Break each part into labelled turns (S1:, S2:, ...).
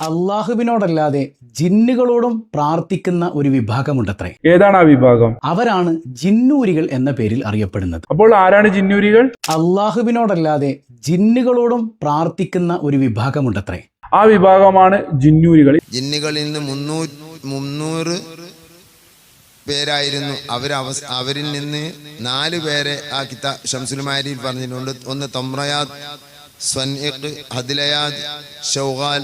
S1: അള്ളാഹുവിനോടല്ലാതെ ജിന്നുകളോടും പ്രാർത്ഥിക്കുന്ന ഒരു വിഭാഗമുണ്ടത്രേ.
S2: ഏതാണ് ആ വിഭാഗം?
S1: അവരാണ് ജിന്നൂരികൾ എന്ന പേരിൽ അറിയപ്പെടുന്നത്.
S2: അപ്പോൾ ആരാണ് ജിന്നൂരികൾ?
S1: അള്ളാഹുവിനോടല്ലാതെ ജിന്നുകളോടും പ്രാർത്ഥിക്കുന്ന ഒരു വിഭാഗമുണ്ടത്രേ.
S2: ആ വിഭാഗമാണ് ജിന്നൂരികൾ.
S3: ജിന്നുകളിൽ നിന്ന് 300 പേരായിരുന്നു. അവരിൽ നിന്ന് 4 പേരെ ആ ഷംസുൽ മാരിയിൽ പറഞ്ഞിട്ടുണ്ട്. ഒന്ന് തമ്രയാദ്, സ്വൻഇഖ്, ഹദ്ലയാദ്, ഷൗഗാൽ.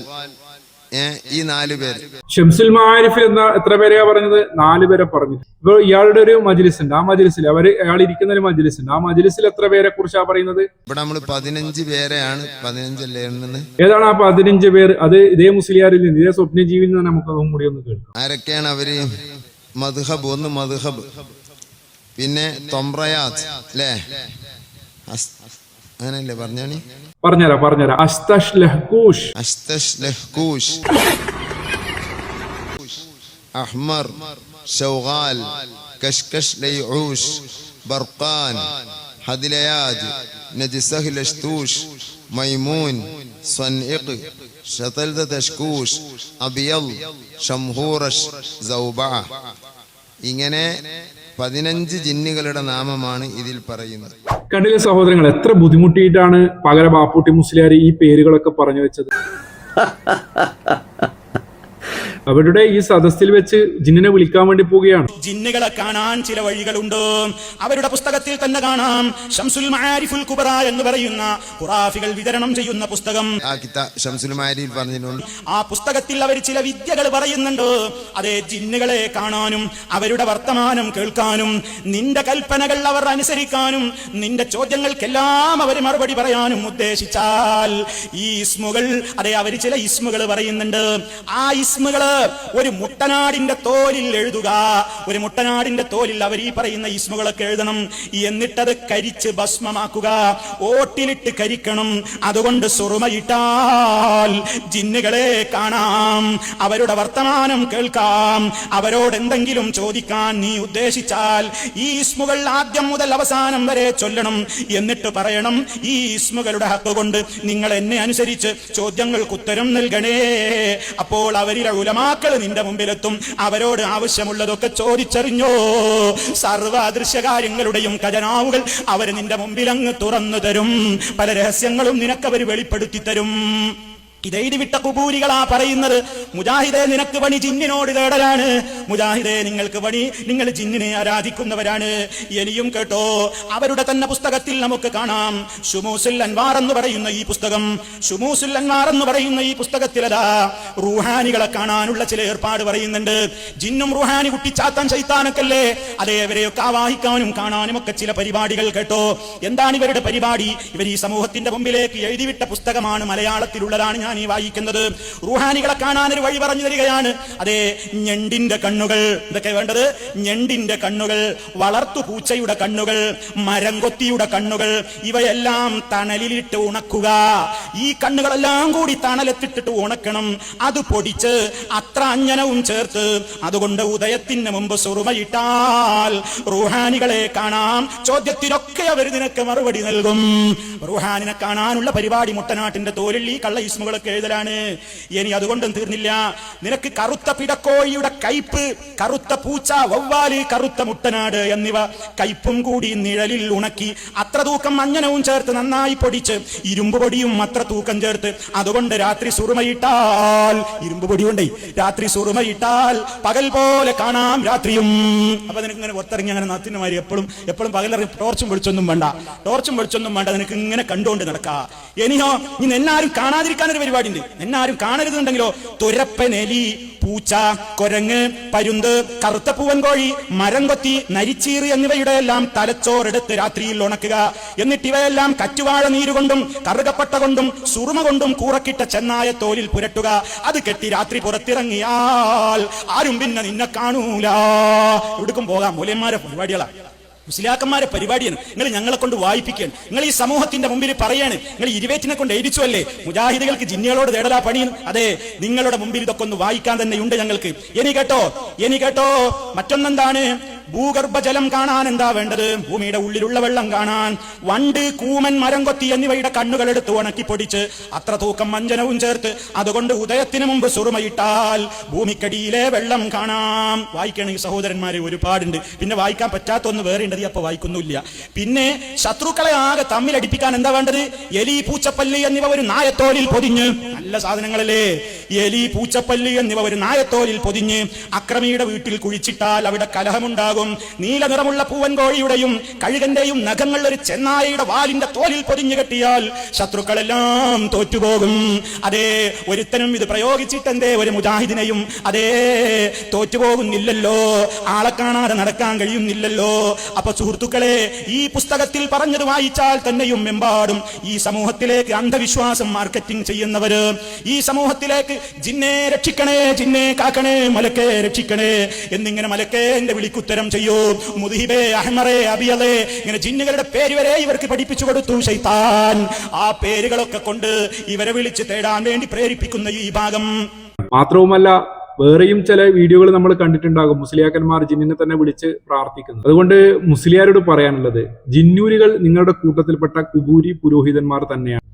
S3: ഈ 4 പേര്.
S2: ഷംസുൽ മാരിഫിൽ എത്ര പേരെയാ പറഞ്ഞത്? 4 പേരെ പറഞ്ഞു. ഇപ്പോൾ ഇയാളുടെ ഒരു മജ്ലിസ് ഉണ്ട്. ആ മജ്ലിസിൽ അയാൾ ഇരിക്കുന്ന ഒരു മജ്ലിസ് ഉണ്ട്. ആ മജ്ലിസിൽ എത്ര പേരെ കുറിച്ചാ പറയുന്നത്?
S3: ഇവിടെ നമ്മൾ 15 പേരെയാണ്. 15 അല്ലേ എണ്ണുന്നത്?
S2: ഏതാണ് ആ 15 പേർ? അത് ഇതേ മുസ്ലിയാരിൽ നിന്ന്, ഇതേ സ്വപ്നജീവിൽ നിന്ന് നമുക്ക് അതും കൂടി ഒന്ന് കേൾക്കാം.
S3: ആരൊക്കെയാണ് അവര്? മദ്ഹബ്, ഒന്ന് മദ്ഹബ്, പിന്നെ തൊമ്രയാത്ത് അല്ലേ? അങ്ങനല്ലേ പറഞ്ഞാണി?
S2: പറഞ്ഞുതരാം. അസ്തഷ്ലഹ്കൂഷ്,
S3: അഹ്മർ, ഷൗഗാൽ, കഷ്കഷ് ലൈഊഷ്, ബർഖാൻ, ഹദ്ലയാദ്, നജ്സഹ് ലഷ്തൂഷ്, മൈമൂൻ, സ്വൻഇഖ്, ഷതൽദ തഷ്കൂഷ്, അബിയൽ, ഷംഹൂറഷ്, സൗബഅ. ഇങ്ങനെ 15 ജിന്നുകളുടെ നാമമാണ് ഇതിൽ പറയുന്നത്.
S2: കണ്ടിലെ സഹോദരങ്ങൾ, എത്ര ബുദ്ധിമുട്ടിയിട്ടാണ് പകര ബാപ്പൂട്ടി മുസ്ലിയാർ ഈ പേരുകളൊക്കെ പറഞ്ഞു വെച്ചത്. അവരുടെ ഈ സദസ്സിൽ വെച്ച് ജിന്നിനെ വിളിക്കാൻ വേണ്ടി പോവുകയാണ്.
S4: ജിന്നുകളെ കാണാൻ ചില വഴികളുണ്ട്. അവരുടെ പുസ്തകത്തിൽ തന്നെ കാണാം. ഷംസുൽ മആരിഫുൽ കുബ്ര എന്ന് പറയുന്ന ഖുറാഫികൾ വിതരണം ചെയ്യുന്ന പുസ്തകം
S3: ഷംസുൽ മആരിഫിൽ പറഞ്ഞിട്ടുണ്ട്.
S4: ആ പുസ്തകത്തിൽ അവർ ചില വിദ്യകൾ പറയുന്നുണ്ട്. അതേ, ജിന്നുകളെ കാണാനും അവരുടെ വർത്തമാനം കേൾക്കാനും നിന്റെ കൽപ്പനകൾ അവർ അനുസരിക്കാനും നിന്റെ ചോദ്യങ്ങൾക്കെല്ലാം അവർ മറുപടി പറയാനും ഉദ്ദേശിച്ചാൽ ഈ ഇസ്മുകൾ, അതേ, അവർ ചില ഇസ്മുകൾ പറയുന്നുണ്ട്. ആ ഇസ്മുകൾ ഒരു മുട്ടനാടിന്റെ തോലിൽ എഴുതുക. ഒരു മുട്ടനാടിന്റെ തോലിൽ അവർ ഈ പറയുന്ന ഇസ്മുകളൊക്കെ എഴുതണം. എന്നിട്ടത് കരിച്ച് ഭസ്മമാക്കുക. ഓട്ടിലിട്ട് കരിക്കണം. അതുകൊണ്ട് സുറുമയിട്ടാൽ ജിന്നുകളെ കാണാം, അവരുടെ വർത്തമാനം കേൾക്കാം, അവരോട് എന്തെങ്കിലും ചോദിക്കാൻ നീ ഉദ്ദേശിച്ചാൽ ഈ ഇസ്മുകൾ ആദ്യം മുതൽ അവസാനം വരെ ചൊല്ലണം. എന്നിട്ട് പറയണം, ഈ ഇസ്മുകളുടെ ഹക്ക് കൊണ്ട് നിങ്ങൾ എന്നെ അനുസരിച്ച് ചോദ്യങ്ങൾക്ക് ഉത്തരം നൽകണേ. അപ്പോൾ അവരിലെ ഉലമാക്കൾ നിന്റെ മുമ്പിലെത്തും. അവരോട് ആവശ്യമുള്ളതൊക്കെ ചോദിച്ചറിഞ്ഞോ. സർവ്വ അദൃശ്യകാര്യങ്ങളുടെയും ഖജനാവുകൾ അവർ നിന്റെ മുമ്പിൽ അങ്ങ് തുറന്നു തരും. പല രഹസ്യങ്ങളും നിനക്കവർ വെളിപ്പെടുത്തി തരും. ഇതെഴുതി വിട്ട കുബൂരികളാ പറയുന്നത്, മുജാഹിദേ നിനക്ക് പണി ജിന്നിനോട് തേടലാണ്. മുജാഹിദേ നിങ്ങൾക്ക് പണി നിങ്ങൾ ജിന്നിനെ ആരാധിക്കുന്നവരാണ്. ഇനിയും കേട്ടോ, അവരുടെ തന്നെ പുസ്തകത്തിൽ നമുക്ക് കാണാം. ശുമൂസുൽ അൻവാർ എന്ന് പറയുന്ന ഈ പുസ്തകം, ശുമൂസുൽ അൻവാർ എന്ന് പറയുന്ന ഈ പുസ്തകത്തിലതാ റൂഹാനികളെ കാണാനുള്ള ചില ഏർപ്പാട് പറയുന്നുണ്ട്. ജിന്നും റൂഹാനി കുട്ടിച്ചാത്താൻ ശൈത്താനൊക്കെല്ലേ, അതേവരെയൊക്കെ ആവാഹിക്കാനും കാണാനും ഒക്കെ ചില പരിപാടികൾ കേട്ടോ. എന്താണ് ഇവരുടെ പരിപാടി? ഇവർ ഈ സമൂഹത്തിന്റെ മുമ്പിലേക്ക് എഴുതിവിട്ട പുസ്തകമാണ്, മലയാളത്തിലുള്ളതാണ് ഞാൻ ഈ വായിക്കുന്നത്. റൂഹാനികളെ കാണാൻ ഒരു വഴി പറഞ്ഞു തരികയാണ്. അതേ, ഞണ്ടിന്റെ കണ്ണുകൾ, ഇതൊക്കെ വേണ്ടത്. ഞണ്ടിന്റെ കണ്ണുകൾ, വളർത്തു പൂച്ചയുടെ കണ്ണുകൾ, മരംകൊത്തിയുടെ കണ്ണുകൾ, ഇവയെല്ലാം തണലിലിട്ട് ഉണക്കുക. ഈ കണ്ണുകളെല്ലാം കൂടി തണലത്തിട്ടിട്ട് ഉണക്കണം. അത് പൊടിച്ച് അത്ര അഞ്ജനവും ചേർത്ത് അതുകൊണ്ട് ഉദയത്തിന് മുമ്പ് സുറുമയിട്ടാൽ റൂഹാനികളെ കാണാം. ചോദ്യത്തിനൊക്കെ അവർ നിനക്ക് മറുപടി നൽകും. റൂഹാനിനെ കാണാനുള്ള പരിപാടി മുട്ടനാട്ടിന്റെ തോലിൽ ഈ കള്ള ഇസ്മുകൾ എഴുതലാണ്. ഇനി അതുകൊണ്ടും തീർന്നില്ല. നിനക്ക് കറുത്ത പിടക്കോഴിയുടെ കയ്പ്, കറുത്ത പൂച്ച, വവ്വാല്, കറുത്ത മുട്ടനാട് എന്നിവ കയ്പും കൂടി നിഴലിൽ ഉണക്കി അത്ര തൂക്കം അഞ്ജനവും ചേർത്ത് നന്നായി പൊടിച്ച് ഇരുമ്പ് പൊടിയും അത്ര തൂക്കം ചേർത്ത് അതുകൊണ്ട് രാത്രി സുറുമയിട്ടാൽ, ഇരുമ്പ് പൊടി കൊണ്ടേ രാത്രി സുറുമയിട്ടാൽ പകൽ പോലെ കാണാം രാത്രിയും. അപ്പൊ നിനക്ക് ഇങ്ങനെ പുറത്തിറങ്ങി അങ്ങനെ നത്തിനുമാരി എപ്പോഴും പകലിറങ്ങി ടോർച്ചും വെളിച്ചൊന്നും വേണ്ട. നിനക്ക് ഇങ്ങനെ കണ്ടുകൊണ്ട് നടക്കാം. ഇനിയോ ഇനി എന്നാരും കാണാതിരിക്കാനൊരു പരിപാടി ഉണ്ട്. എന്നാരും കാണരുതുണ്ടെങ്കിലോ തുരപ്പനെലി, പൂച്ച, കൊരങ്ങ്, പരുന്ത്, കറുത്ത പൂവൻ കോഴി, മരം കൊത്തി, നരിച്ചീറ് എന്നിവയുടെ എല്ലാം തലച്ചോറെടുത്ത് രാത്രിയിൽ ഉണക്കുക. എന്നിട്ട് ഇവയെല്ലാം കറ്റുവാഴ നീരുകൊണ്ടും കറുകപ്പട്ട കൊണ്ടും സുറുമ കൊണ്ടും കൂറക്കിട്ട ചെന്നായ തോലിൽ പുരട്ടുക. അത് കെട്ടി രാത്രി പുറത്തിറങ്ങിയാൽ ആരും പിന്നെ നിന്നെ കാണൂല. എവിടേക്കും പോകാം. മൂല്യന്മാരെ പരിപാടികളാണ്, മുസ്ലിയാക്കന്മാരെ പരിപാടിയാണ്. നിങ്ങൾ ഞങ്ങളെ കൊണ്ട് വായിപ്പിക്കുകയാണ്. നിങ്ങൾ ഈ സമൂഹത്തിന്റെ മുമ്പിൽ പറയാണ്. നിങ്ങൾ ഇരുവേറ്റിനെ കൊണ്ട് എഴുതിച്ചു അല്ലേ മുജാഹിദുകൾക്ക് ജിന്നുകളോട് തേടലാ പണിയും. അതെ, നിങ്ങളുടെ മുമ്പിൽ ഇതൊക്കെ ഒന്ന് വായിക്കാൻ തന്നെ ഉണ്ട് ഞങ്ങൾക്ക്. ഇനി കേട്ടോ, മറ്റൊന്നെന്താണ്? ഭൂഗർഭജലം കാണാൻ എന്താ വേണ്ടത്? ഭൂമിയുടെ ഉള്ളിലുള്ള വെള്ളം കാണാൻ വണ്ട്, കൂമൻ, മരം കൊത്തി എന്നിവയുടെ കണ്ണുകൾ എടുത്ത് ഉണക്കി പൊടിച്ച് അത്ര തൂക്കം മഞ്ജനവും ചേർത്ത് അതുകൊണ്ട് ഉദയത്തിന് മുമ്പ് സുറുമയിട്ടാൽ ഭൂമിക്കടിയിലെ വെള്ളം കാണാം. വായിക്കണമെങ്കിൽ സഹോദരന്മാരെ ഒരുപാടുണ്ട്. പിന്നെ വായിക്കാൻ പറ്റാത്തൊന്ന് വേറെ ഉണ്ടത്, അപ്പൊ വായിക്കുന്നില്ല. പിന്നെ ശത്രുക്കളെ ആകെ തമ്മിലടിപ്പിക്കാൻ എന്താ വേണ്ടത്? എലി, പൂച്ചപ്പല്ലി എന്നിവ ഒരു നായത്തോലിൽ പൊതിഞ്ഞ്, നല്ല സാധനങ്ങളല്ലേ, എലി, പൂച്ചപ്പല്ലി എന്നിവ ഒരു നായത്തോലിൽ പൊതിഞ്ഞ് അക്രമിയുടെ വീട്ടിൽ കുഴിച്ചിട്ടാൽ അവിടെ കലഹമുണ്ടാകും. നീല നിറമുള്ള പൂവൻ കോഴിയുടെയും കഴുകന്റെയും നഖങ്ങൾ ഒരു ചെന്നായയുടെ വാലിന്റെ തോലിൽ പൊതിഞ്ഞു കെട്ടിയാൽ ശത്രുക്കളെല്ലാം തോറ്റുപോകും. അതേ, ഒരുത്തനും ഇത് പ്രയോഗിച്ചിട്ടെന്തേ ഒരു മുജാഹിദിനെയും അതേ തോറ്റുപോകുന്നില്ലല്ലോ, ആളെ കാണാതെ നടക്കാൻ കഴിയുന്നില്ലല്ലോ. അപ്പൊ സുഹൃത്തുക്കളെ, ഈ പുസ്തകത്തിൽ പറഞ്ഞത് വായിച്ചാൽ തന്നെയും എമ്പാടും ഈ സമൂഹത്തിലേക്ക് അന്ധവിശ്വാസം മാർക്കറ്റിംഗ് ചെയ്യുന്നവര്, ഈ സമൂഹത്തിലേക്ക് ജിന്നെ രക്ഷിക്കണേ, ജിന്നെ കാക്കണേ, മലക്കെ രക്ഷിക്കണേ എന്നിങ്ങനെ മലക്കേന്റെ വിളിക്കുത്തരം ചെയ്യൂ. മുദ്ഹിബേ, അഹ്മറേ, അബിയലേ, ഇങ്ങനെ ജിന്നുകളുടെ പേര് വരെ ഇവർക്ക് പഠിപ്പിച്ചു കൊടുത്തു ശൈത്താൻ. ആ പേരുകളൊക്കെ കൊണ്ട് ഇവരെ വിളിച്ച് തേടാൻ വേണ്ടി പ്രേരിപ്പിക്കുന്ന ഈ ഭാഗം.
S2: മാത്രവുമല്ല, വേറെയും ചില വീഡിയോകൾ നമ്മൾ കണ്ടിട്ടുണ്ടാകും മുസ്ലിയാക്കന്മാർ ജിന്നിനെ തന്നെ വിളിച്ച് പ്രാർത്ഥിക്കുന്നത്. അതുകൊണ്ട് മുസ്ലിയാരോട് പറയാനുള്ളത്, ജിന്നൂരികൾ നിങ്ങളുടെ കൂട്ടത്തിൽപ്പെട്ട കുബൂരി പുരോഹിതന്മാർ തന്നെയാണ്.